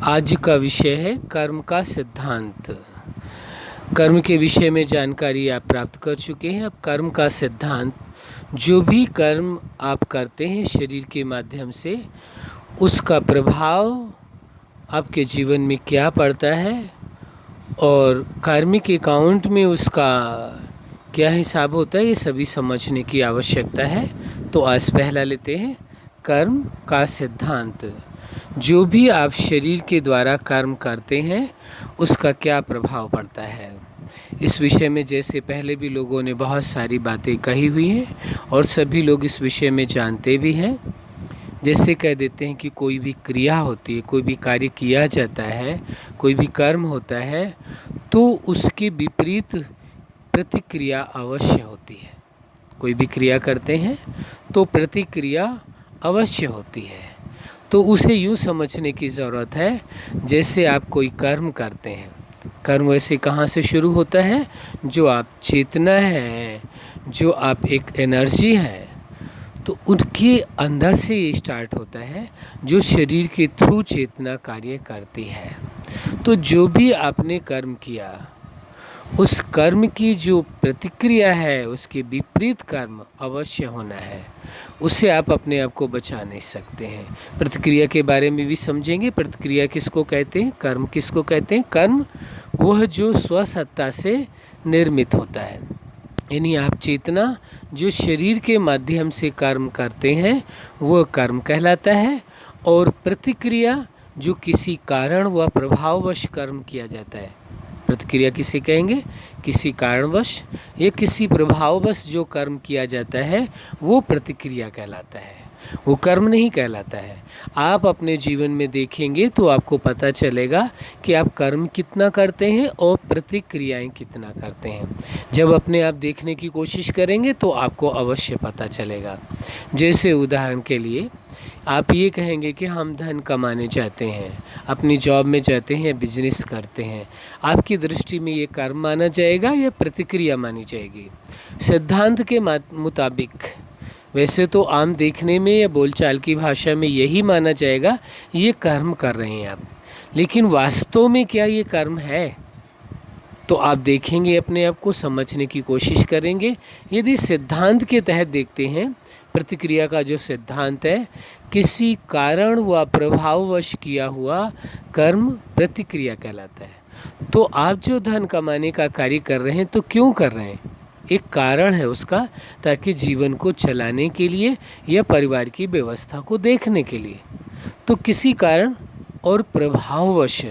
आज का विषय है कर्म का सिद्धांत। कर्म के विषय में जानकारी आप प्राप्त कर चुके हैं। अब कर्म का सिद्धांत, जो भी कर्म आप करते हैं शरीर के माध्यम से, उसका प्रभाव आपके जीवन में क्या पड़ता है और कार्मिक अकाउंट में उसका क्या हिसाब होता है, ये सभी समझने की आवश्यकता है। तो आज पहला लेते हैं कर्म का सिद्धांत। जो भी आप शरीर के द्वारा कर्म करते हैं उसका क्या प्रभाव पड़ता है, इस विषय में जैसे पहले भी लोगों ने बहुत सारी बातें कही हुई हैं और सभी लोग इस विषय में जानते भी हैं। जैसे कह देते हैं कि कोई भी क्रिया होती है, कोई भी कार्य किया जाता है, कोई भी कर्म होता है, तो उसके विपरीत प्रतिक्रिया अवश्य होती है। कोई भी क्रिया करते हैं तो प्रतिक्रिया अवश्य होती है। तो उसे यूँ समझने की ज़रूरत है, जैसे आप कोई कर्म करते हैं, कर्म वैसे कहाँ से शुरू होता है? जो आप चेतना है, जो आप एक एनर्जी है, तो उनके अंदर से ये स्टार्ट होता है, जो शरीर के थ्रू चेतना कार्य करती है। तो जो भी आपने कर्म किया, उस कर्म की जो प्रतिक्रिया है, उसके विपरीत कर्म अवश्य होना है। उससे आप अपने आप को बचा नहीं सकते हैं। प्रतिक्रिया के बारे में भी समझेंगे। प्रतिक्रिया किसको कहते हैं, कर्म किसको कहते हैं? कर्म वह जो स्वसत्ता से निर्मित होता है, यानी आप चेतना जो शरीर के माध्यम से कर्म करते हैं वह कर्म कहलाता है। और प्रतिक्रिया जो किसी कारण व प्रभाववश कर्म किया जाता है, प्रतिक्रिया किसे कहेंगे? किसी कारणवश या किसी प्रभाववश जो कर्म किया जाता है वो प्रतिक्रिया कहलाता है, वो कर्म नहीं कहलाता है। आप अपने जीवन में देखेंगे तो आपको पता चलेगा कि आप कर्म कितना करते हैं और प्रतिक्रियाएं कितना करते हैं। जब अपने आप देखने की कोशिश करेंगे तो आपको अवश्य पता चलेगा। जैसे उदाहरण के लिए आप ये कहेंगे कि हम धन कमाने चाहते हैं, अपनी जॉब में जाते हैं, बिजनेस करते हैं, आपकी दृष्टि में ये कर्म माना जाएगा या प्रतिक्रिया मानी जाएगी? सिद्धांत के मुताबिक वैसे तो आम देखने में या बोलचाल की भाषा में यही माना जाएगा ये कर्म कर रहे हैं आप, लेकिन वास्तव में क्या ये कर्म है? तो आप देखेंगे, अपने आप को समझने की कोशिश करेंगे। यदि सिद्धांत के तहत देखते हैं, प्रतिक्रिया का जो सिद्धांत है, किसी कारण व प्रभाववश किया हुआ कर्म प्रतिक्रिया कहलाता है। तो आप जो धन कमाने का कार्य कर रहे हैं तो क्यों कर रहे हैं? एक कारण है उसका, ताकि जीवन को चलाने के लिए या परिवार की व्यवस्था को देखने के लिए। तो किसी कारण और प्रभाववश,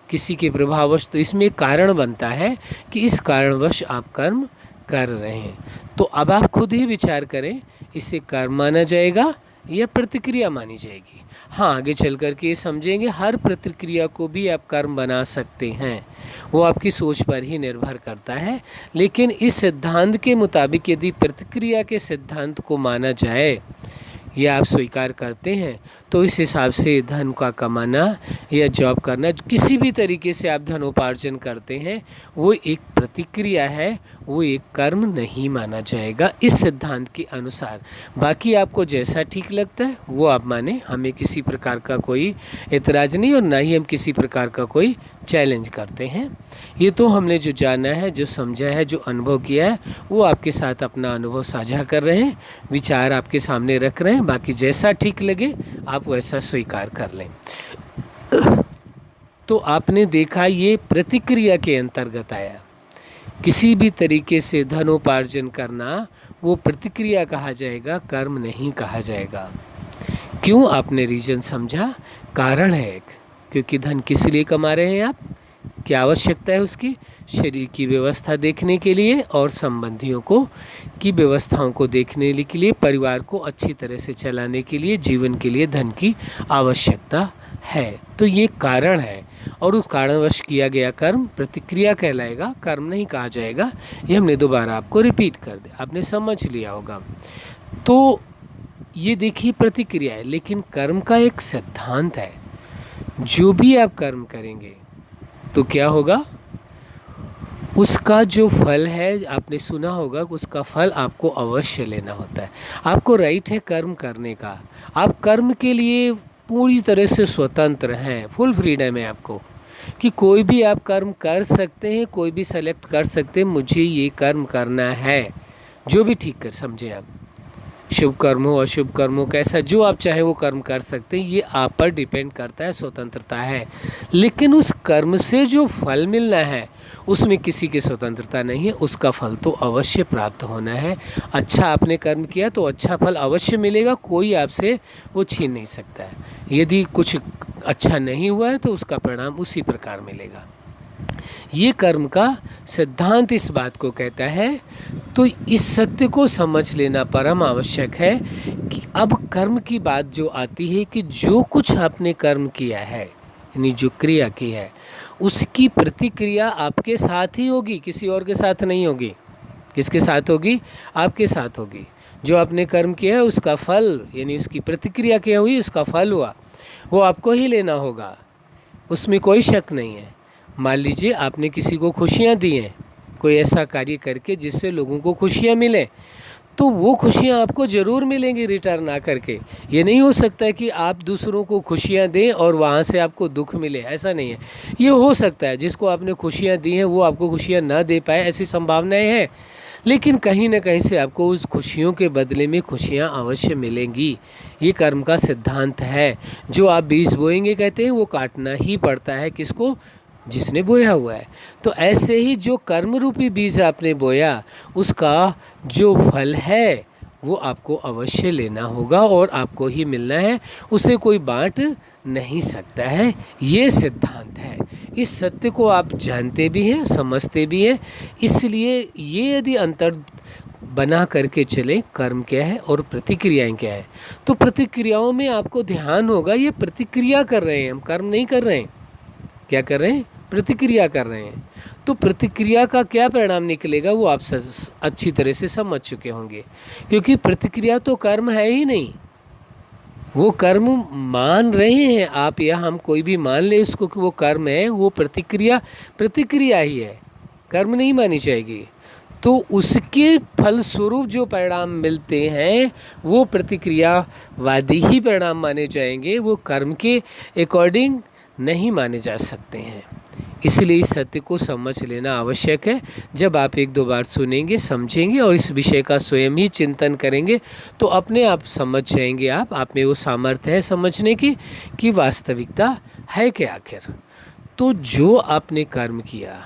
किसी के प्रभाववश, तो इसमें एक कारण बनता है कि इस कारणवश आप कर्म कर रहे हैं। तो अब आप खुद ही विचार करें, इसे कर्म माना जाएगा या प्रतिक्रिया मानी जाएगी? हाँ, आगे चल कर के समझेंगे। हर प्रतिक्रिया को भी आप कर्म बना सकते हैं, वो आपकी सोच पर ही निर्भर करता है। लेकिन इस सिद्धांत के मुताबिक यदि प्रतिक्रिया के सिद्धांत को माना जाए या आप स्वीकार करते हैं, तो इस हिसाब से धन का कमाना या जॉब करना, किसी भी तरीके से आप धनोपार्जन करते हैं, वो एक प्रतिक्रिया है, वो एक कर्म नहीं माना जाएगा इस सिद्धांत के अनुसार। बाकी आपको जैसा ठीक लगता है वो आप माने, हमें किसी प्रकार का कोई एतराज़ नहीं और ना ही हम किसी प्रकार का कोई चैलेंज करते हैं। ये तो हमने जो जाना है, जो समझा है, जो अनुभव किया है, वो आपके साथ अपना अनुभव साझा कर रहे हैं, विचार आपके सामने रख रहे हैं। बाकी जैसा ठीक लगे आप वैसा स्वीकार कर लें। तो आपने देखा ये प्रतिक्रिया के अंतर्गत आया। किसी भी तरीके से धनोपार्जन करना वो प्रतिक्रिया कहा जाएगा, कर्म नहीं कहा जाएगा। क्यों? आपने रीजन समझा, कारण है एक, क्योंकि धन किस लिए कमा रहे हैं आप, क्या आवश्यकता है उसकी? शरीर की व्यवस्था देखने के लिए और संबंधियों को की व्यवस्थाओं को देखने के लिए, परिवार को अच्छी तरह से चलाने के लिए, जीवन के लिए धन की आवश्यकता है। तो ये कारण है और उस कारणवश किया गया कर्म प्रतिक्रिया कहलाएगा, कर्म नहीं कहा जाएगा। ये हमने दोबारा आपको रिपीट कर दिया, आपने समझ लिया होगा। तो ये देखिए प्रतिक्रिया है, लेकिन कर्म का एक सिद्धांत है। जो भी आप कर्म करेंगे तो क्या होगा? उसका जो फल है, आपने सुना होगा, उसका फल आपको अवश्य लेना होता है। आपको राइट है कर्म करने का। आप कर्म के लिए पूरी तरह से स्वतंत्र हैं, फुल फ्रीडम है आपको कि कोई भी आप कर्म कर सकते हैं, कोई भी सेलेक्ट कर सकते हैं मुझे ये कर्म करना है, जो भी ठीक कर समझे आप, शुभ कर्म हो अशुभ कर्म हो, कैसा जो आप चाहे वो कर्म कर सकते हैं, ये आप पर डिपेंड करता है, स्वतंत्रता है। लेकिन उस कर्म से जो फल मिलना है उसमें किसी की स्वतंत्रता नहीं है, उसका फल तो अवश्य प्राप्त होना है। अच्छा आपने कर्म किया तो अच्छा फल अवश्य मिलेगा, कोई आपसे वो छीन नहीं सकता है। यदि कुछ अच्छा नहीं हुआ है तो उसका परिणाम उसी प्रकार मिलेगा। ये कर्म का सिद्धांत इस बात को कहता है। तो इस सत्य को समझ लेना परम आवश्यक है कि अब कर्म की बात जो आती है कि जो कुछ आपने कर्म किया है, यानी जो क्रिया की है, उसकी प्रतिक्रिया आपके साथ ही होगी, किसी और के साथ नहीं होगी। किसके साथ होगी? आपके साथ होगी। जो आपने कर्म किया है उसका फल, यानी उसकी प्रतिक्रिया क्या हुई, उसका फल हुआ, वो आपको ही लेना होगा, उसमें कोई शक नहीं है। मान लीजिए आपने किसी को खुशियाँ दी हैं, कोई ऐसा कार्य करके जिससे लोगों को खुशियाँ मिलें, तो वो खुशियाँ आपको ज़रूर मिलेंगी रिटर्न आ करके। ये नहीं हो सकता है कि आप दूसरों को खुशियाँ दें और वहाँ से आपको दुख मिले, ऐसा नहीं है। ये हो सकता है जिसको आपने खुशियाँ दी हैं वो आपको खुशियाँ ना दे पाए, ऐसी संभावनाएं हैं, लेकिन कहीं ना कहीं से आपको उस खुशियों के बदले में खुशियाँ अवश्य मिलेंगी। ये कर्म का सिद्धांत है। जो आप बीज बोएंगे कहते हैं वो काटना ही पड़ता है, किसको? जिसने बोया हुआ है। तो ऐसे ही जो कर्म रूपी बीज आपने बोया उसका जो फल है वो आपको अवश्य लेना होगा और आपको ही मिलना है, उसे कोई बांट नहीं सकता है। ये सिद्धांत है। इस सत्य को आप जानते भी हैं, समझते भी हैं, इसलिए ये यदि अंतर बना करके चले कर्म क्या है और प्रतिक्रियाएं क्या है, तो प्रतिक्रियाओं में आपको ध्यान होगा ये प्रतिक्रिया कर रहे हैं, हम कर्म नहीं कर रहे हैं। क्या कर रहे हैं? प्रतिक्रिया कर रहे हैं। तो प्रतिक्रिया का क्या परिणाम निकलेगा वो आप अच्छी तरह से समझ चुके होंगे, क्योंकि प्रतिक्रिया तो कर्म है ही नहीं। वो कर्म मान रहे हैं आप या हम कोई भी मान ले उसको कि वो कर्म है, वो प्रतिक्रिया ही है, कर्म नहीं मानी जाएगी। तो उसके फलस्वरूप जो परिणाम मिलते हैं वो प्रतिक्रियावादी ही परिणाम माने जाएंगे, वो कर्म के अकॉर्डिंग नहीं माने जा सकते हैं। इसलिए इस सत्य को समझ लेना आवश्यक है। जब आप एक दो बार सुनेंगे, समझेंगे और इस विषय का स्वयं ही चिंतन करेंगे तो अपने आप समझ जाएंगे। आप में वो सामर्थ्य है समझने की कि वास्तविकता है क्या आखिर। तो जो आपने कर्म किया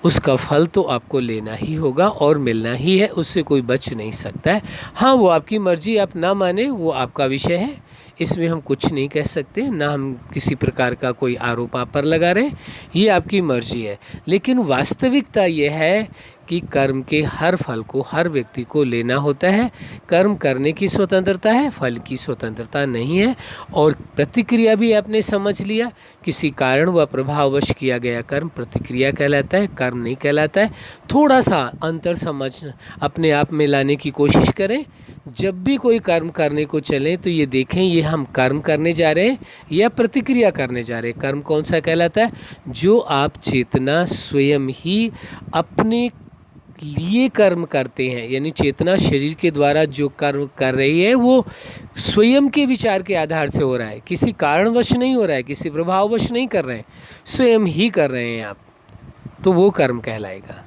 उसका फल तो आपको लेना ही होगा और मिलना ही है, उससे कोई बच नहीं सकता है। हाँ, वो आपकी मर्जी, आप ना माने वो आपका विषय है, इसमें हम कुछ नहीं कह सकते, ना हम किसी प्रकार का कोई आरोप आप पर लगा रहे, ये आपकी मर्जी है। लेकिन वास्तविकता ये है कि कर्म के हर फल को हर व्यक्ति को लेना होता है। कर्म करने की स्वतंत्रता है, फल की स्वतंत्रता नहीं है। और प्रतिक्रिया भी आपने समझ लिया, किसी कारण व प्रभाववश किया गया कर्म प्रतिक्रिया कहलाता है, कर्म नहीं कहलाता है। थोड़ा सा अंतर समझ अपने आप में लाने की कोशिश करें। जब भी कोई कर्म करने को चलें तो ये देखें ये हम कर्म करने जा रहे हैं या प्रतिक्रिया करने जा रहे हैं। कर्म कौन सा कहलाता है? जो आप चेतना स्वयं ही अपने लिए कर्म करते हैं, यानी चेतना शरीर के द्वारा जो कर्म कर रही है वो स्वयं के विचार के आधार से हो रहा है, किसी कारणवश नहीं हो रहा है, किसी प्रभाववश नहीं कर रहे हैं, स्वयं ही कर रहे हैं आप, तो वो कर्म कहलाएगा।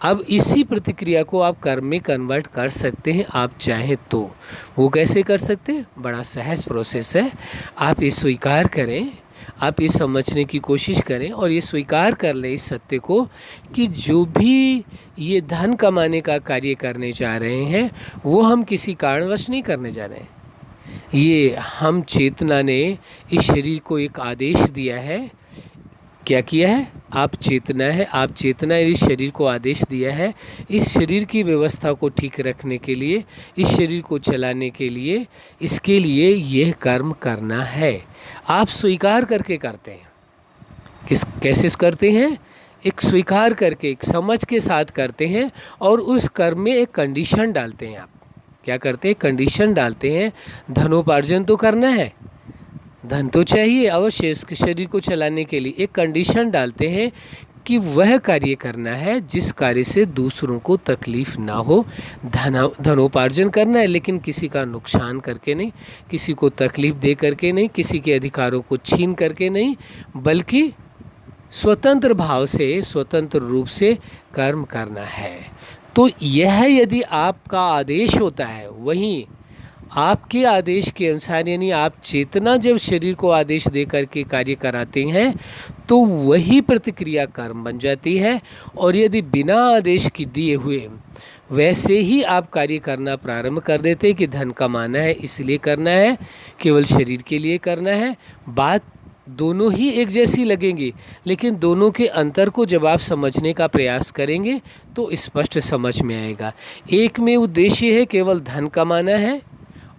अब इसी प्रतिक्रिया को आप कर्म में कन्वर्ट कर सकते हैं आप चाहें तो। वो कैसे कर सकते हैं? बड़ा सहज प्रोसेस है। आप ये स्वीकार करें, आप ये समझने की कोशिश करें और ये स्वीकार कर लें इस सत्य को कि जो भी ये धन कमाने का कार्य करने जा रहे हैं वो हम किसी कारणवश नहीं करने जा रहे हैं। ये हम चेतना ने इस शरीर को एक आदेश दिया है। क्या किया है? आप चेतना है, आप चेतना ने इस शरीर को आदेश दिया है इस शरीर की व्यवस्था को ठीक रखने के लिए, इस शरीर को चलाने के लिए, इसके लिए यह कर्म करना है। आप स्वीकार करके करते हैं। कैसे करते हैं? एक स्वीकार करके, एक समझ के साथ करते हैं और उस कर्म में एक कंडीशन डालते हैं। आप क्या करते हैं? कंडीशन डालते हैं। धनोपार्जन तो करना है, धन तो चाहिए अवश्य इसके शरीर को चलाने के लिए। एक कंडीशन डालते हैं कि वह कार्य करना है जिस कार्य से दूसरों को तकलीफ ना हो। धनोपार्जन करना है, लेकिन किसी का नुकसान करके नहीं, किसी को तकलीफ दे करके नहीं, किसी के अधिकारों को छीन करके नहीं, बल्कि स्वतंत्र भाव से, स्वतंत्र रूप से कर्म करना है। तो यह यदि आपका आदेश होता है, वहीं आपके आदेश के अनुसार, यानी आप चेतना जब शरीर को आदेश दे करके कार्य कराते हैं तो वही प्रतिक्रिया कर्म बन जाती है। और यदि बिना आदेश की दिए हुए वैसे ही आप कार्य करना प्रारंभ कर देते कि धन कमाना है इसलिए करना है, केवल शरीर के लिए करना है, बात दोनों ही एक जैसी लगेंगी, लेकिन दोनों के अंतर को जब आप समझने का प्रयास करेंगे तो स्पष्ट समझ में आएगा। एक में उद्देश्य है केवल धन कमाना है,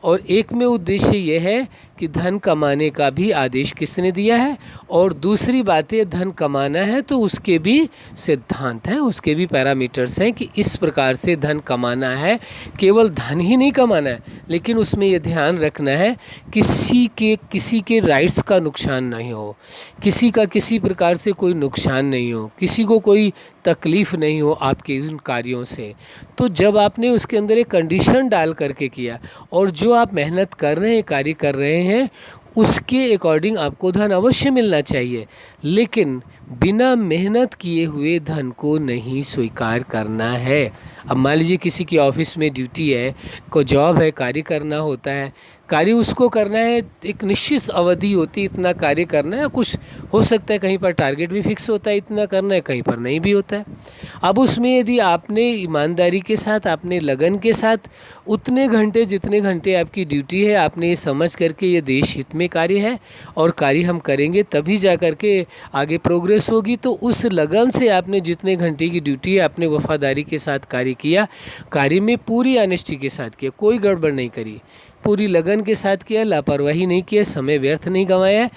और एक में उद्देश्य यह है कि धन कमाने का भी आदेश किसने दिया है, और दूसरी बात है धन कमाना है तो उसके भी सिद्धांत हैं, उसके भी पैरामीटर्स हैं कि इस प्रकार से धन कमाना है। केवल धन ही नहीं कमाना है, लेकिन उसमें यह ध्यान रखना है किसी के राइट्स का नुकसान नहीं हो, किसी का किसी प्रकार से कोई नुकसान नहीं हो, किसी को कोई तकलीफ़ नहीं हो आपके उन कार्यों से। तो जब आपने उसके अंदर एक कंडीशन डाल करके किया, और जो आप मेहनत कर रहे हैं, कार्य कर रहे हैं, उसके अकॉर्डिंग आपको धन अवश्य मिलना चाहिए, लेकिन बिना मेहनत किए हुए धन को नहीं स्वीकार करना है। अब मान लीजिए किसी की ऑफिस में ड्यूटी है, को जॉब है, कार्य करना होता है, कार्य उसको करना है, एक निश्चित अवधि होती है, इतना कार्य करना है, कुछ हो सकता है कहीं पर टारगेट भी फिक्स होता है, इतना करना है, कहीं पर नहीं भी होता है। अब उसमें यदि आपने ईमानदारी के साथ, आपने लगन के साथ उतने घंटे जितने घंटे आपकी ड्यूटी है, आपने ये समझ करके ये देश हित में कार्य है और कार्य हम करेंगे तभी जा कर के आगे प्रोग्रेस होगी, तो उस लगन से आपने जितने घंटे की ड्यूटी है आपने वफादारी के साथ कार्य किया, कार्य में पूरी ऑनेस्टी के साथ किया, कोई गड़बड़ नहीं करी, पूरी लगन के साथ किया, लापरवाही नहीं किया, समय व्यर्थ नहीं गंवाया,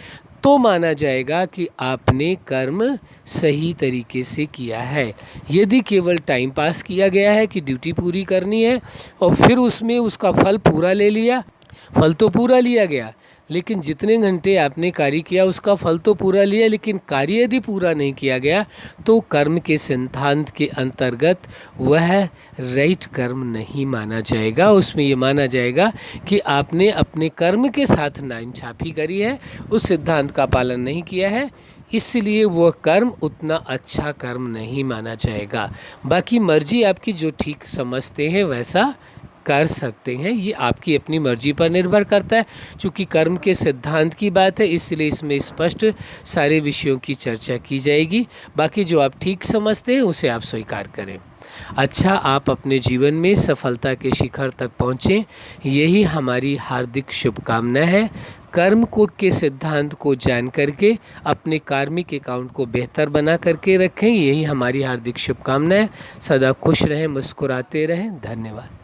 तो माना जाएगा कि आपने कर्म सही तरीके से किया है। यदि केवल टाइम पास किया गया है कि ड्यूटी पूरी करनी है और फिर उसमें उसका फल पूरा ले लिया, फल तो पूरा लिया गया, लेकिन जितने घंटे आपने कार्य किया उसका फल तो पूरा लिया, लेकिन कार्य यदि पूरा नहीं किया गया तो कर्म के सिद्धांत के अंतर्गत वह राइट कर्म नहीं माना जाएगा। उसमें ये माना जाएगा कि आपने अपने कर्म के साथ नाइंसाफ़ी करी है, उस सिद्धांत का पालन नहीं किया है, इसलिए वह कर्म उतना अच्छा कर्म नहीं माना जाएगा। बाकी मर्जी आपकी, जो ठीक समझते हैं वैसा कर सकते हैं, ये आपकी अपनी मर्जी पर निर्भर करता है। चूँकि कर्म के सिद्धांत की बात है इसलिए इसमें स्पष्ट सारे विषयों की चर्चा की जाएगी। बाकी जो आप ठीक समझते हैं उसे आप स्वीकार करें। अच्छा, आप अपने जीवन में सफलता के शिखर तक पहुँचें, यही हमारी हार्दिक शुभकामना है। कर्म को के सिद्धांत को जान करके अपने कार्मिक अकाउंट को बेहतर बना करके रखें, यही हमारी हार्दिक शुभकामना है। सदा खुश रहें, मुस्कुराते रहें। धन्यवाद।